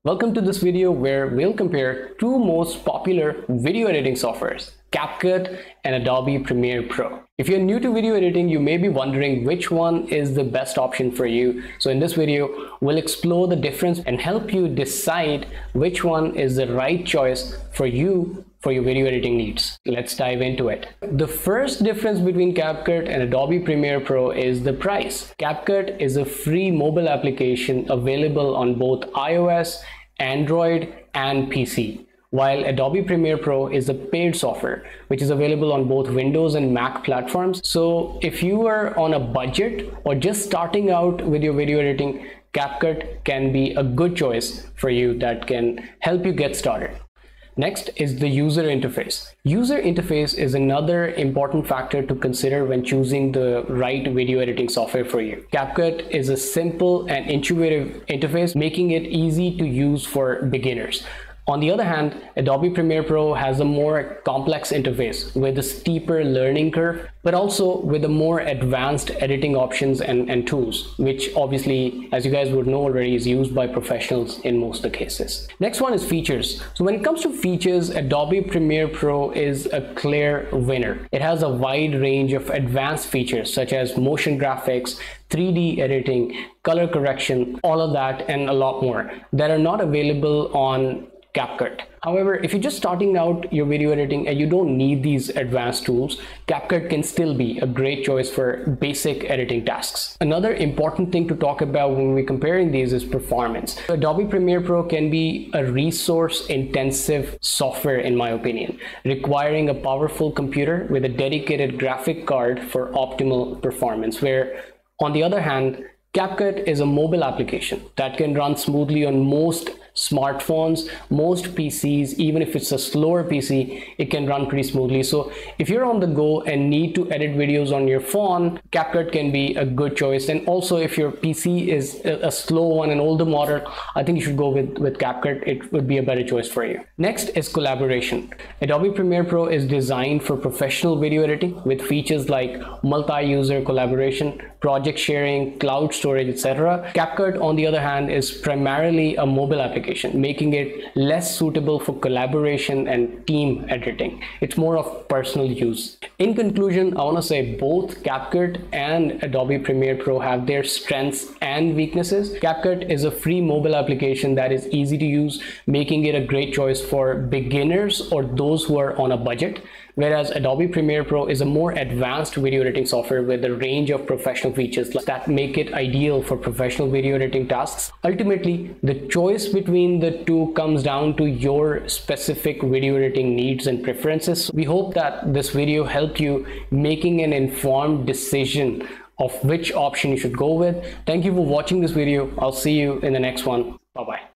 Welcome to this video where we'll compare two most popular video editing softwares, Capcut and Adobe Premiere Pro. If you're new to video editing, you may be wondering which one is the best option for you. So in this video, we'll explore the difference and help you decide which one is the right choice for you for your video editing needs. Let's dive into it. The first difference between Capcut and Adobe Premiere Pro is the price. Capcut is a free mobile application available on both iOS, Android, and PC, while Adobe Premiere Pro is a paid software which is available on both Windows and Mac platforms. So if you are on a budget or just starting out with your video editing, Capcut can be a good choice for you that can help you get started. Next is the user interface. User interface is another important factor to consider when choosing the right video editing software for you. Capcut is a simple and intuitive interface, making it easy to use for beginners. On the other hand, Adobe Premiere Pro has a more complex interface with a steeper learning curve, but also with a more advanced editing options and tools, which obviously, as you guys would know already, is used by professionals in most of the cases. Next one is features. So when it comes to features, Adobe Premiere Pro is a clear winner. It has a wide range of advanced features such as motion graphics, 3D editing, color correction, all of that and a lot more that are not available on Capcut. However, if you're just starting out your video editing and you don't need these advanced tools, Capcut can still be a great choice for basic editing tasks. Another important thing to talk about when we're comparing these is performance. Adobe Premiere Pro can be a resource-intensive software in my opinion, requiring a powerful computer with a dedicated graphic card for optimal performance, where on the other hand, Capcut is a mobile application that can run smoothly on most smartphones, most PCs. Even if it's a slower PC, it can run pretty smoothly. So if you're on the go and need to edit videos on your phone, Capcut can be a good choice. And also if your PC is a slow one, an older model, I think you should go with Capcut. It would be a better choice for you. Next is collaboration. Adobe Premiere Pro is designed for professional video editing with features like multi-user collaboration, project sharing, cloud storage, etc. Capcut, on the other hand, is primarily a mobile application, making it less suitable for collaboration and team editing. It's more of personal use. In conclusion, I want to say both Capcut and Adobe Premiere Pro have their strengths and weaknesses. Capcut is a free mobile application that is easy to use, making it a great choice for beginners or those who are on a budget, whereas Adobe Premiere Pro is a more advanced video editing software with a range of professional features that make it ideal for professional video editing tasks. Ultimately, the choice between the two comes down to your specific video editing needs and preferences. We hope that this video helped you making an informed decision of which option you should go with. Thank you for watching this video. I'll see you in the next one. Bye-bye.